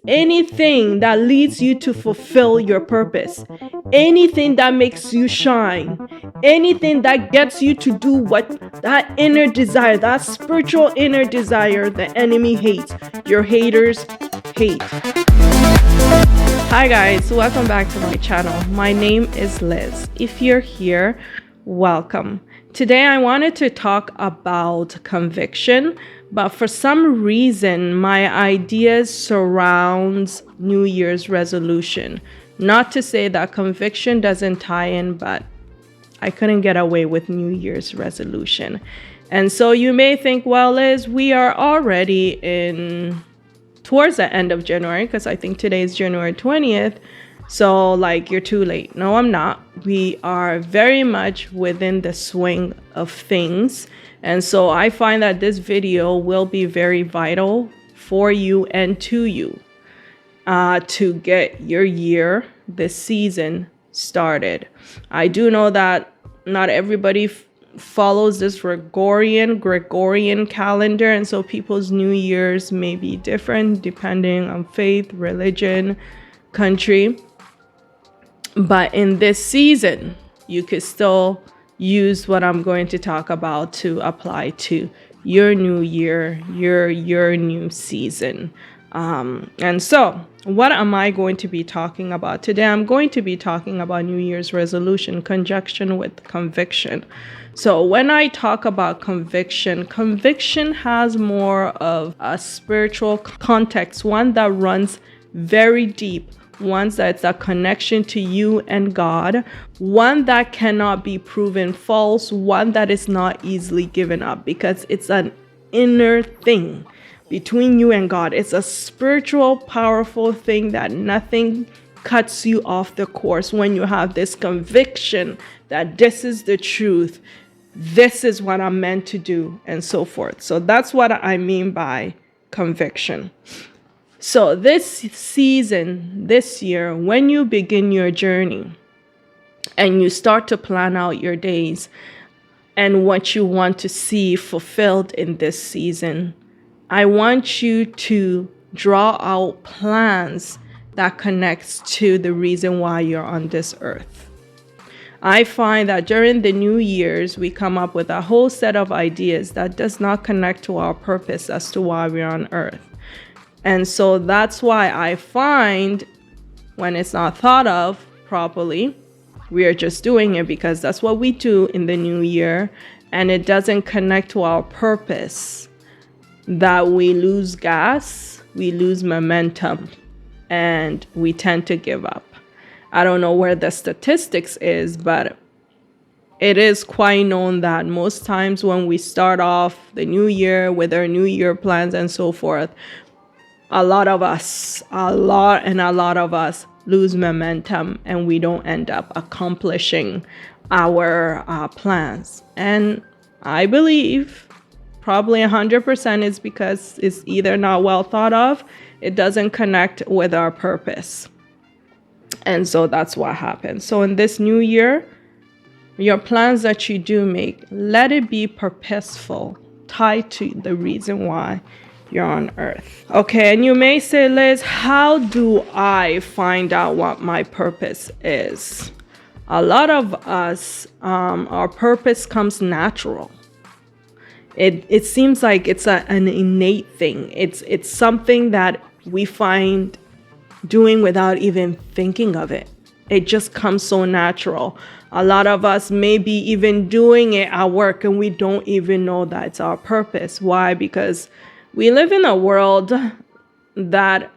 anything that leads you to fulfill your purpose, anything that makes you shine, anything that gets you to do what that inner desire, that spiritual inner desire the enemy hates, your haters hate. Hi guys, welcome back to my channel. My name is Liz. If you're here, welcome. Today I wanted to talk about conviction, but for some reason my ideas surrounds New Year's resolution. Not to say that conviction doesn't tie in, but I couldn't get away with New Year's resolution. And so you may think, well, Liz, we are already towards the end of January, because I think today is January 20th. So like, you're too late. No, I'm not. We are very much within the swing of things. And so I find that this video will be very vital for you and to you to get your year, this season started. I do know that not everybody follows this Gregorian calendar, and so people's New Year's may be different depending on faith, religion, country. But in this season, you could still use what I'm going to talk about to apply to your new year, your new season. And so what am I going to be talking about today? I'm going to be talking about New Year's resolution, conjunction with conviction. So when I talk about conviction has more of a spiritual context, one that runs very deep, one that's a connection to you and God, one that cannot be proven false, one that is not easily given up, because it's an inner thing between you and God. It's a spiritual, powerful thing that nothing cuts you off the course when you have this conviction that this is the truth, this is what I'm meant to do, and so forth. So that's what I mean by conviction. So this season, this year, when you begin your journey and you start to plan out your days and what you want to see fulfilled in this season, I want you to draw out plans that connects to the reason why you're on this earth. I find that during the New Year's, we come up with a whole set of ideas that does not connect to our purpose as to why we're on earth. And so that's why I find when it's not thought of properly, we are just doing it because that's what we do in the new year, and it doesn't connect to our purpose, that we lose gas, we lose momentum, and we tend to give up. I don't know where the statistics is, but it is quite known that most times when we start off the new year with our new year plans and so forth, a lot of us lose momentum and we don't end up accomplishing our plans. And I believe probably 100% is because it's either not well thought of, it doesn't connect with our purpose. And so that's what happens. So in this new year, your plans that you do make, let it be purposeful, tied to the reason why you're on earth. Okay, and you may say, Liz, how do I find out what my purpose is? A lot of us, our purpose comes natural. It seems like it's an innate thing. It's something that we find doing without even thinking of it. It just comes so natural. A lot of us may be even doing it at work and we don't even know that it's our purpose. Why? Because we live in a world that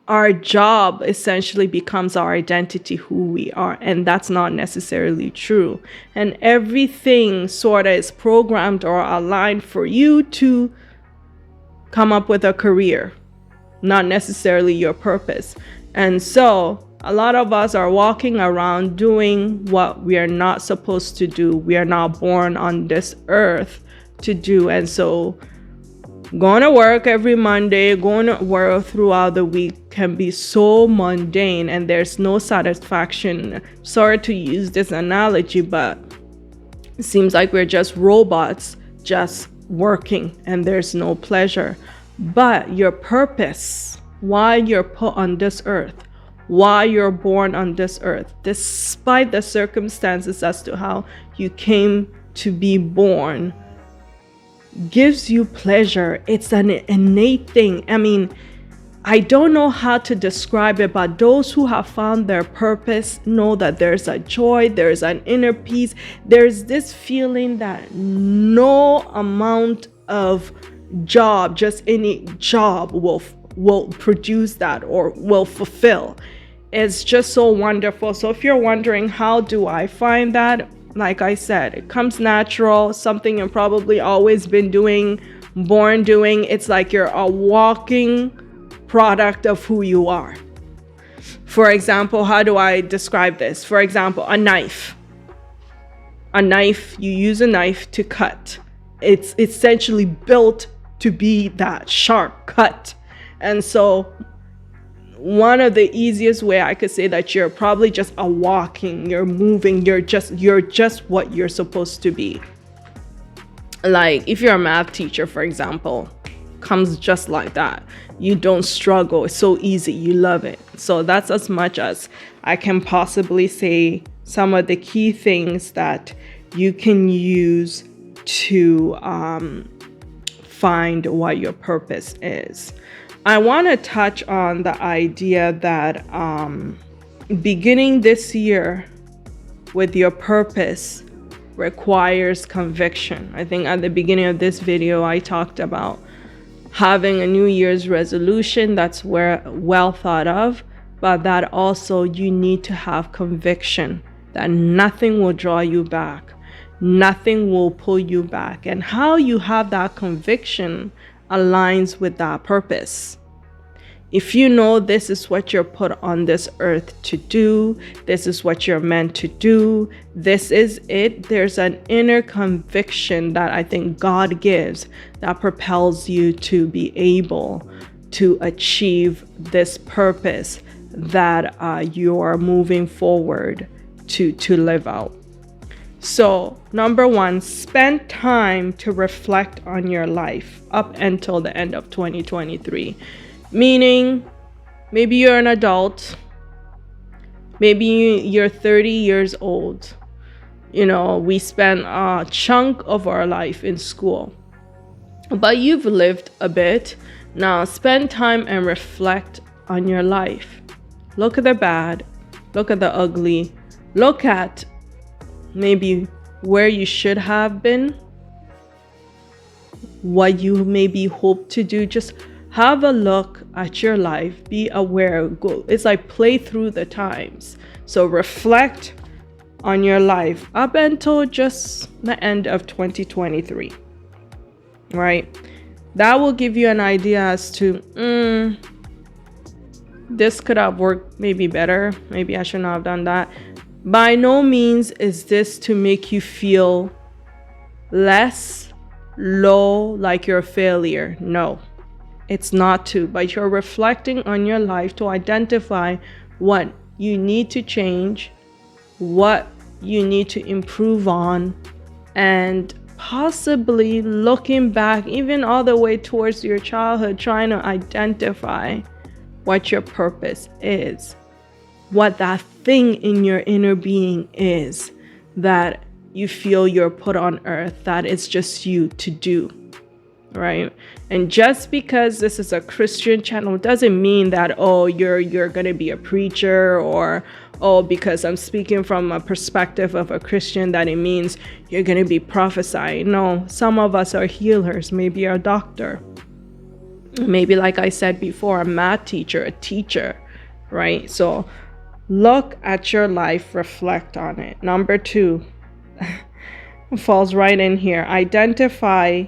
our job essentially becomes our identity, who we are, and that's not necessarily true. And everything sort of is programmed or aligned for you to come up with a career, not necessarily your purpose. And so a lot of us are walking around doing what we are not supposed to do. We are not born on this earth to do. And so going to work every Monday, going to work throughout the week can be so mundane and there's no satisfaction. Sorry to use this analogy, but it seems like we're just robots just working and there's no pleasure. But your purpose, why you're put on this earth, why you're born on this earth, despite the circumstances as to how you came to be born, gives you pleasure. It's an innate thing. I mean, I don't know how to describe it, but those who have found their purpose know that there's a joy, there's an inner peace, there's this feeling that no amount of job, just any job will produce that or will fulfill. It's just so wonderful. So if you're wondering, how do I find that? Like I said, it comes natural, something you've probably always been doing, born doing. It's like you're a walking product of who you are. For example, how do I describe this? For example, a knife. A knife, you use a knife to cut. It's essentially built to be that sharp cut. And so one of the easiest way I could say that you're probably just a walking, you're moving, you're just what you're supposed to be. Like if you're a math teacher, for example, comes just like that. You don't struggle. It's so easy. You love it. So that's as much as I can possibly say some of the key things that you can use to find what your purpose is. I want to touch on the idea that beginning this year with your purpose requires conviction. I think at the beginning of this video, I talked about having a New Year's resolution that's well thought of, but that also you need to have conviction that nothing will draw you back. Nothing will pull you back. And how you have that conviction aligns with that purpose. If you know this is what you're put on this earth to do, this is what you're meant to do, this is it, there's an inner conviction that I think God gives that propels you to be able to achieve this purpose that you're moving forward to live out. So, number one, spend time to reflect on your life up until the end of 2023. Meaning, maybe you're an adult, maybe you're 30 years old. You know, we spend a chunk of our life in school, but you've lived a bit. Now, spend time and reflect on your life. Look at the bad, look at the ugly, look at maybe where you should have been, what you maybe hope to do. Just have a look at your life, be aware, go. It's like play through the times. So reflect on your life up until just the end of 2023, right? That will give you an idea as to, this could have worked maybe better. Maybe I should not have done that. By no means is this to make you feel less, low, like you're a failure. No, it's not to. But you're reflecting on your life to identify what you need to change, what you need to improve on, and possibly looking back even all the way towards your childhood, trying to identify what your purpose is, what that thing in your inner being is that you feel you're put on earth, that it's just you to do, right? And just because this is a Christian channel doesn't mean that, oh, you're gonna be a preacher, or oh, because I'm speaking from a perspective of a Christian, that it means you're gonna be prophesying. No, some of us are healers, maybe a doctor, maybe, like I said before, a math teacher, a teacher, right? So look at your life, reflect on it. Number two falls right in here. Identify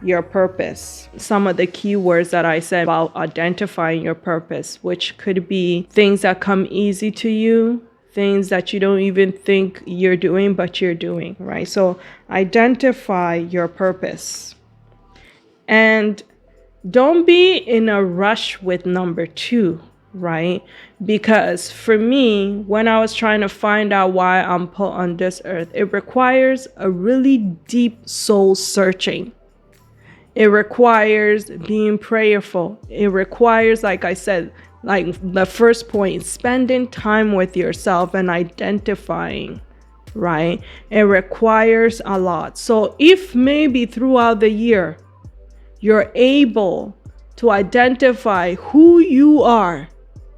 your purpose. Some of the key words that I said about identifying your purpose, which could be things that come easy to you, things that you don't even think you're doing, but you're doing, right? So identify your purpose. And don't be in a rush with number two, right? Because for me, when I was trying to find out why I'm put on this earth, it requires a really deep soul searching. It requires being prayerful. It requires, like I said, like the first point, spending time with yourself and identifying, right? It requires a lot. So if maybe throughout the year, you're able to identify who you are,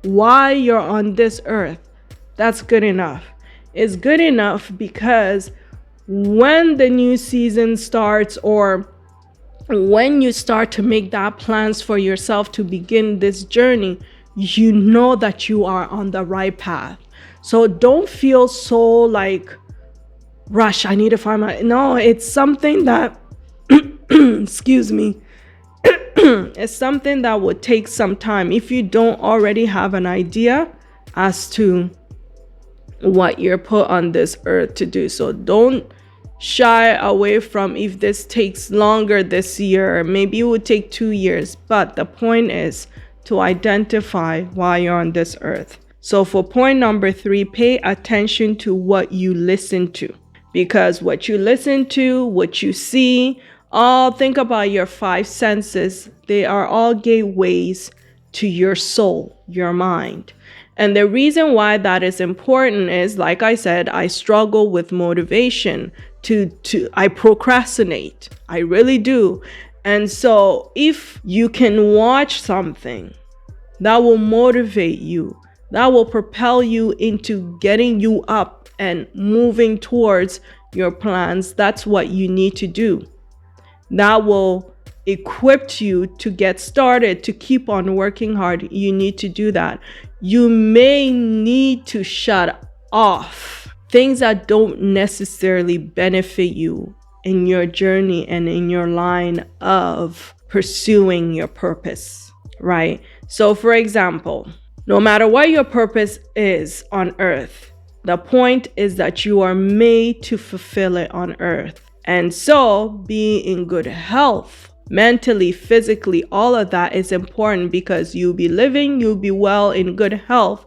why you're on this earth, that's good enough. It's good enough because when the new season starts, or when you start to make that plans for yourself to begin this journey, you know that you are on the right path. So don't feel so like rush, I need to find my, no, it's something that excuse me, it's something that would take some time if you don't already have an idea as to what you're put on this earth to do. So don't shy away from if this takes longer this year, maybe it would take 2 years, but the point is to identify why you're on this earth. So for point number 3, pay attention to what you listen to, because what you listen to, what you see, all, think about your 5 senses. They are all gateways to your soul, your mind. And the reason why that is important is, like I said, I struggle with motivation. I procrastinate. I really do. And so if you can watch something that will motivate you, that will propel you into getting you up and moving towards your plans, that's what you need to do. That will equip you to get started, to keep on working hard. You need to do that. You may need to shut off things that don't necessarily benefit you in your journey and in your line of pursuing your purpose, right? So for example, no matter what your purpose is on earth, the point is that you are made to fulfill it on earth. And so being in good health, mentally, physically, all of that is important, because you'll be living, you'll be well in good health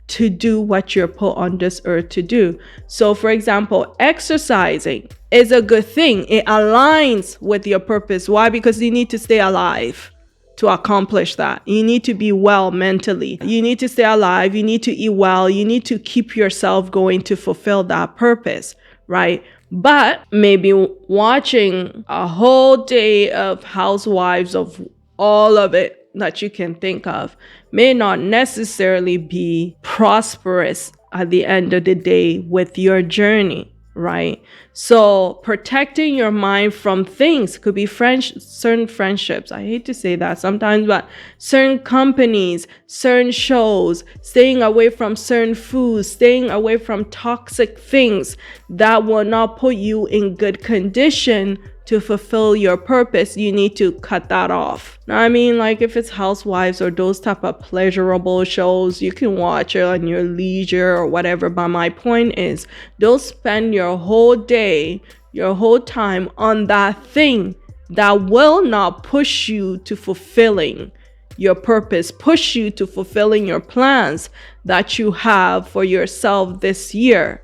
to do what you're put on this earth to do. So for example, exercising is a good thing. It aligns with your purpose. Why? Because you need to stay alive to accomplish that. You need to be well mentally. You need to stay alive. You need to eat well. You need to keep yourself going to fulfill that purpose, right? But maybe watching a whole day of housewives, of all of it that you can think of, may not necessarily be prosperous at the end of the day with your journey, right? So protecting your mind from things could be certain friendships. I hate to say that sometimes, but certain companies, certain shows, staying away from certain foods, staying away from toxic things that will not put you in good condition to fulfill your purpose. You need to cut that off. Now, I mean, like if it's housewives or those type of pleasurable shows, you can watch it on your leisure or whatever. But my point is, don't spend your whole day, your whole time on that thing that will not push you to fulfilling your purpose, push you to fulfilling your plans that you have for yourself this year,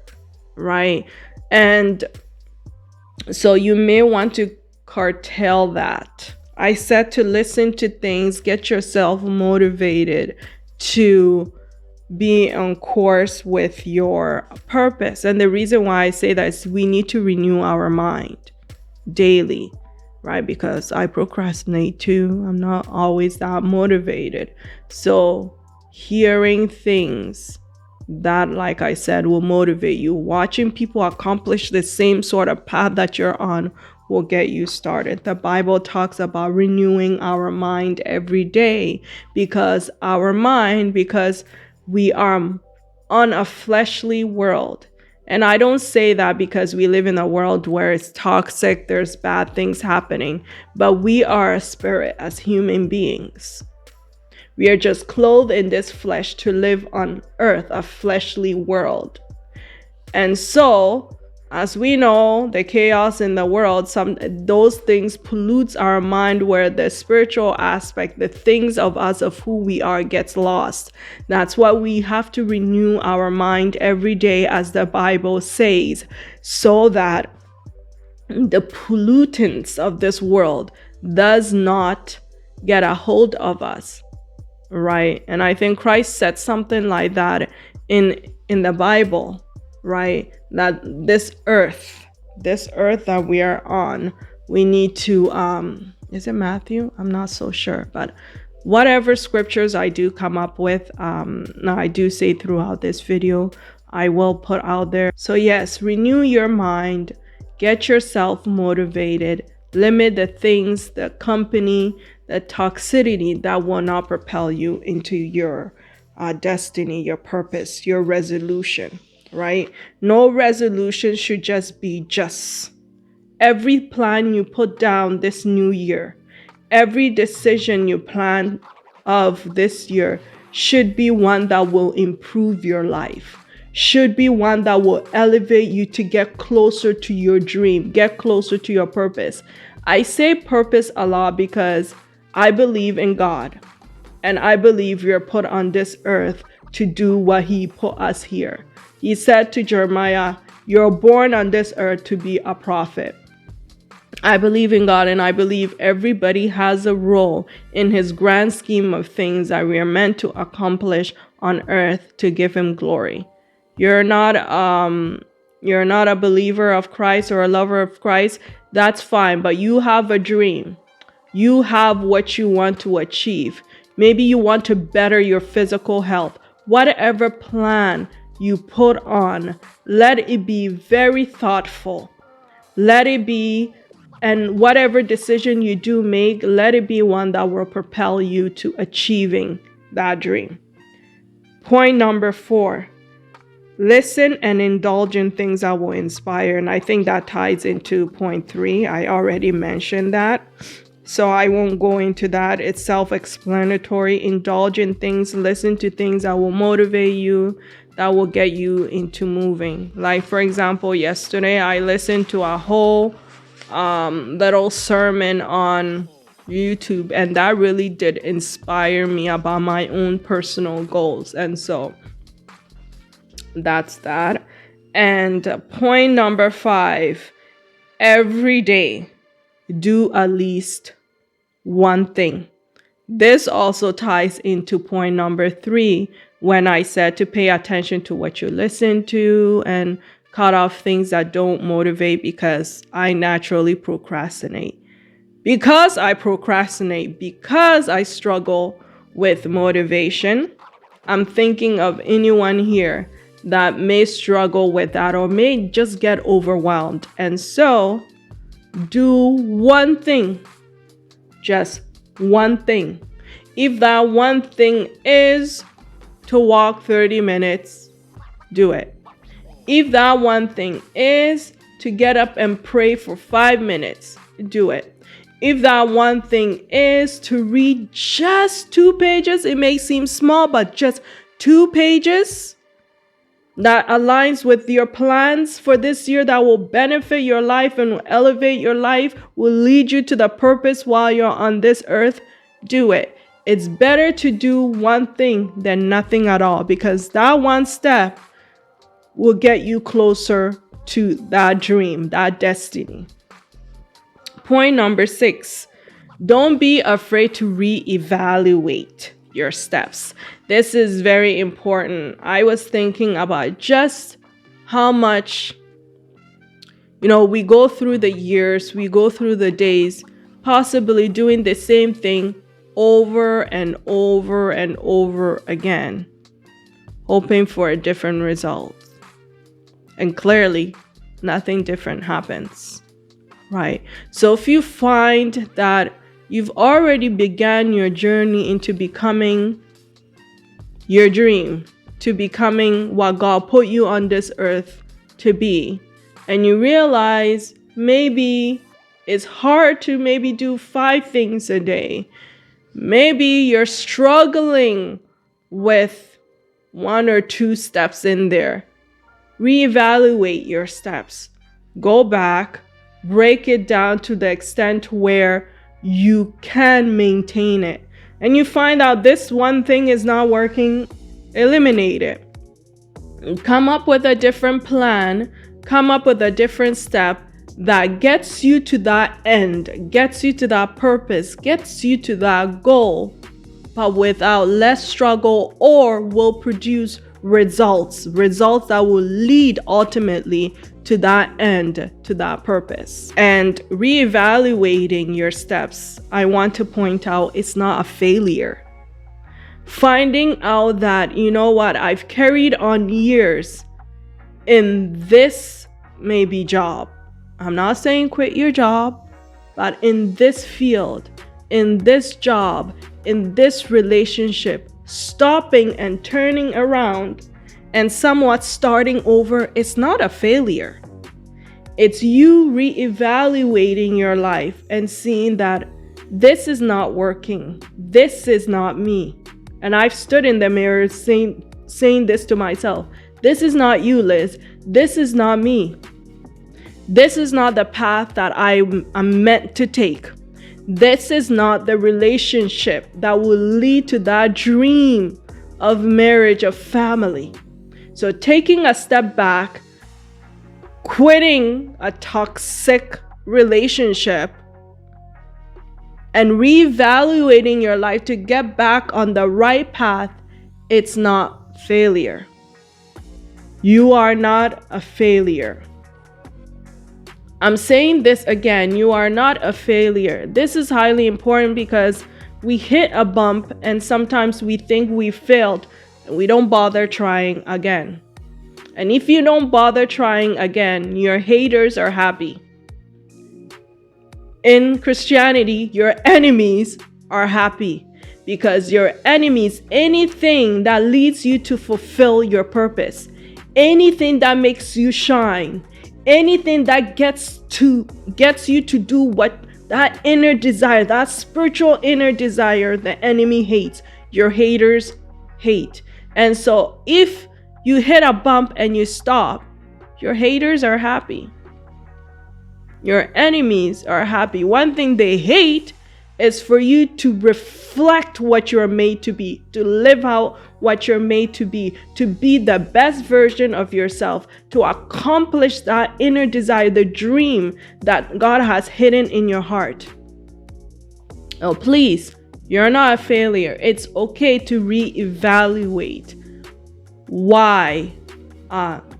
right? And so you may want to curtail that. I said to listen to things, get yourself motivated to be on course with your purpose. And the reason why I say that is we need to renew our mind daily, right? Because I procrastinate too. I'm not always that motivated. So hearing things that, like I said, will motivate you. Watching people accomplish the same sort of path that you're on will get you started. The Bible talks about renewing our mind every day, because we are on a fleshly world. And I don't say that because we live in a world where it's toxic, there's bad things happening, but we are a spirit as human beings. We are just clothed in this flesh to live on earth, a fleshly world. And so, as we know, the chaos in the world, those things pollutes our mind, where the spiritual aspect, the things of us, of who we are, gets lost. That's why we have to renew our mind every day, as the Bible says, so that the pollutants of this world does not get a hold of us, right? And I think Christ said something like that in the Bible, right? That this earth that we are on, we need to is it Matthew? I'm not so sure, but whatever scriptures I do come up with, now I do say throughout this video, I will put out there. So yes, renew your mind, get yourself motivated, limit the things, the company, the toxicity that will not propel you into your destiny, your purpose, your resolution, right? No resolution should just be just. Every plan you put down this new year, every decision you plan of this year should be one that will improve your life, should be one that will elevate you to get closer to your dream, get closer to your purpose. I say purpose a lot because I believe in God, and I believe we are put on this earth to do what He put us here. He said to Jeremiah, "You're born on this earth to be a prophet." I believe in God, and I believe everybody has a role in His grand scheme of things that we are meant to accomplish on earth to give Him glory. You're not a believer of Christ or a lover of Christ, that's fine, but you have a dream. You have what you want to achieve. Maybe you want to better your physical health. Whatever plan you put on, let it be very thoughtful. Let it be, and whatever decision you do make, let it be one that will propel you to achieving that dream. Point number 4, listen and indulge in things that will inspire. And I think that ties into point 3. I already mentioned that, so I won't go into that. It's self-explanatory. Indulge in things, listen to things that will motivate you, that will get you into moving. Like, for example, yesterday I listened to a whole little sermon on YouTube, and that really did inspire me about my own personal goals. And so that's that. And point number 5, every day do at least one thing. This also ties into point number 3, when I said to pay attention to what you listen to and cut off things that don't motivate, because I naturally procrastinate. Because I procrastinate, because I struggle with motivation, I'm thinking of anyone here that may struggle with that or may just get overwhelmed. And so do one thing, just one thing. If that one thing is to walk 30 minutes, do it. If that one thing is to get up and pray for 5 minutes, do it. If that one thing is to read just 2 pages, it may seem small, but just 2 pages that aligns with your plans for this year, that will benefit your life and will elevate your life, will lead you to the purpose while you're on this earth, do it. It's better to do one thing than nothing at all, because that one step will get you closer to that dream, that destiny. Point number 6, don't be afraid to reevaluate your steps. This is very important. I was thinking about just how much, we go through the years, we go through the days, possibly doing the same thing over and over and over again, hoping for a different result. And clearly, nothing different happens, right? So if you find that you've already began your journey into becoming your dream, to becoming what God put you on this earth to be, and you realize maybe it's hard to maybe do 5 things a day, maybe you're struggling with 1 or 2 steps in there, reevaluate your steps. Go back, break it down to the extent where you can maintain it. And you find out this one thing is not working, eliminate it. Come up with a different plan, come up with a different step that gets you to that end, gets you to that purpose, gets you to that goal, but without less struggle, or will produce results that will lead ultimately to that end, to that purpose. And reevaluating your steps, I want to point out, it's not a failure. Finding out that, you know what, I've carried on years in this maybe job. I'm not saying quit your job, but in this field, in this job, in this relationship, stopping and turning around and somewhat starting over, it's not a failure. It's you reevaluating your life and seeing that this is not working. This is not me. And I've stood in the mirror saying this to myself. This is not you, Liz. This is not me. This is not the path that I'm meant to take. This is not the relationship that will lead to that dream of marriage, of family. So taking a step back, quitting a toxic relationship, and reevaluating your life to get back on the right path, it's not failure. You are not a failure. I'm saying this again, you are not a failure. This is highly important because we hit a bump and sometimes we think we failed and we don't bother trying again. And if you don't bother trying again, your haters are happy. In Christianity, your enemies are happy because your enemies, anything that leads you to fulfill your purpose, anything that makes you shine, anything that gets you to do what that inner desire, that spiritual inner desire, the enemy hates. Your haters hate. And so if you hit a bump and you stop, your haters are happy. Your enemies are happy. One thing they hate is for you to reflect what you're made to be, to live out what you're made to be the best version of yourself, to accomplish that inner desire, the dream that God has hidden in your heart. Oh, please, you're not a failure. It's okay to reevaluate why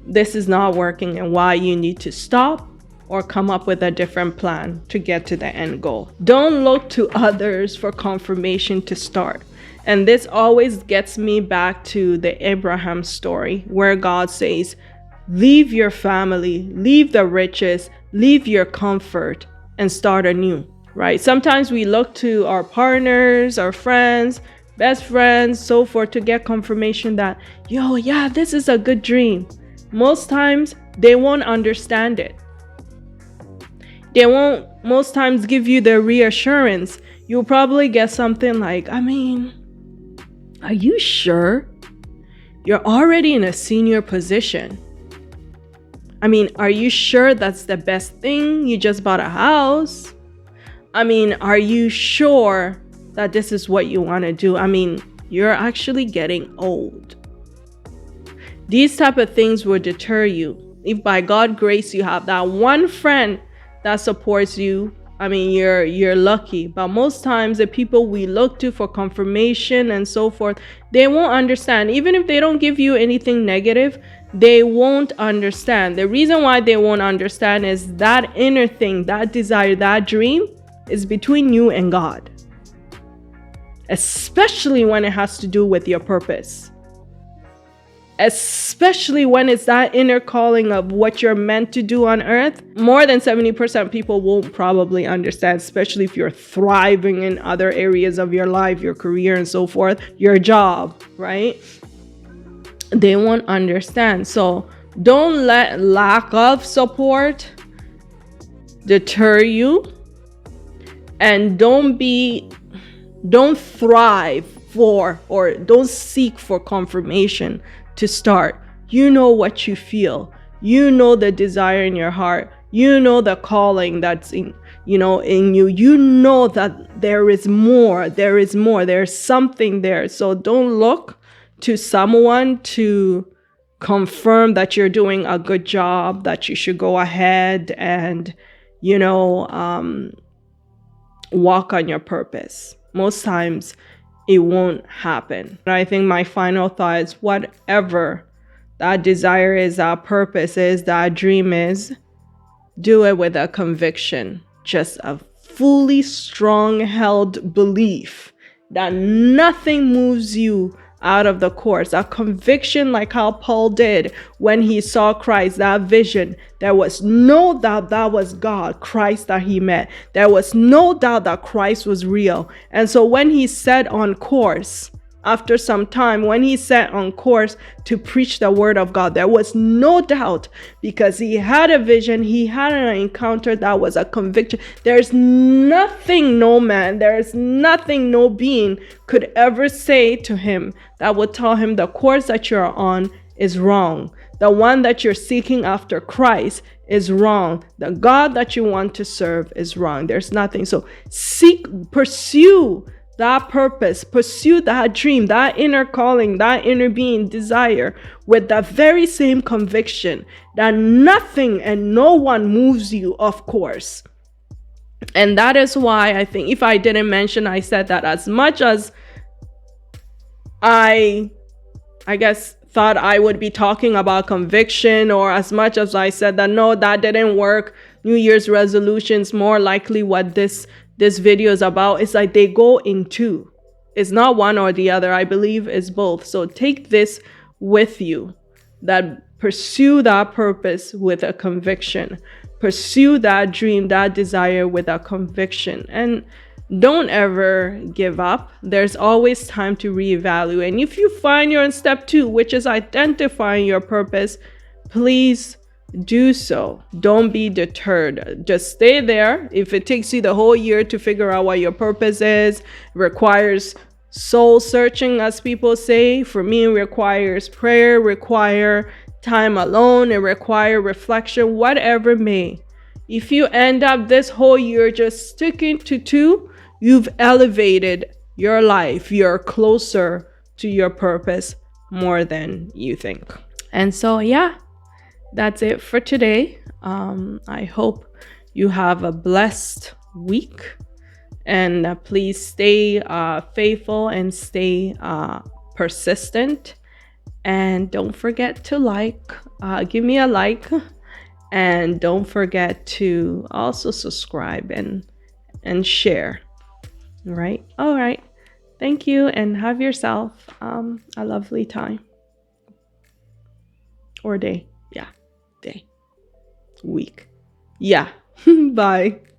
this is not working and why you need to stop or come up with a different plan to get to the end goal. Don't look to others for confirmation to start. And this always gets me back to the Abraham story where God says, leave your family, leave the riches, leave your comfort and start anew, right? Sometimes we look to our partners, our friends, best friends, so forth to get confirmation that, yeah, this is a good dream. Most times they won't understand it. They won't most times give you the reassurance. You'll probably get something like, are you sure? You're already in a senior position. Are you sure that's the best thing? You just bought a house. Are you sure that this is what you want to do? You're actually getting old. These type of things will deter you. If by God's grace you have that one friend that supports you, you're lucky. But most times the people we look to for confirmation and so forth, they won't understand. Even if they don't give you anything negative, they won't understand. The reason why they won't understand is that inner thing, that desire, that dream is between you and God. Especially when it has to do with your purpose. Especially when it's that inner calling of what you're meant to do on earth. More than 70% people won't probably understand, especially if you're thriving in other areas of your life, your career and so forth, your job, right? They won't understand. So don't let lack of support deter you, and don't thrive for, or don't seek for confirmation to start. You know what you feel. You know the desire in your heart. You know the calling that's in you. You know that there is more. There's something there. So don't look to someone to confirm that you're doing a good job, that you should go ahead and, walk on your purpose. Most times it won't happen. And I think my final thought is whatever that desire is, that purpose is, that dream is, do it with a conviction, just a fully strong held belief that nothing moves you out of the course. A conviction like how Paul did when he saw Christ, that vision. There was no doubt that was God, Christ that he met. There was no doubt that Christ was real. And so when he set on course, after some time, when he set on course to preach the word of God, there was no doubt, because he had a vision, he had an encounter that was a conviction. There's nothing no man, there's nothing no being could ever say to him that would tell him the course that you're on is wrong. The one that you're seeking after, Christ, is wrong. The God that you want to serve is wrong. There's nothing. So pursue that purpose, pursue that dream, that inner calling, that inner being desire with the very same conviction that nothing and no one moves you off course. And that is why I think, if I didn't mention, I said that as much as I guess thought I would be talking about conviction, or as much as I said that no, that didn't work, New Year's resolutions, more likely what this video is about, is like they go in two. It's not one or the other. I believe it's both. So take this with you, that pursue that purpose with a conviction. Pursue that dream, that desire with a conviction. And don't ever give up. There's always time to reevaluate. And if you find you're in step 2, which is identifying your purpose, please do so. Don't be deterred. Just stay there. If it takes you the whole year to figure out what your purpose is, requires soul searching, as people say. For me, it requires prayer, require time alone, it require reflection, whatever may. If you end up this whole year just sticking to 2, you've elevated your life. You're closer to your purpose more than you think. And so, yeah, that's it for today. I hope you have a blessed week, and please stay faithful and stay persistent. And don't forget to give me a like, and don't forget to also subscribe and share. All right. Thank you, and have yourself a lovely time or day. Week. Bye.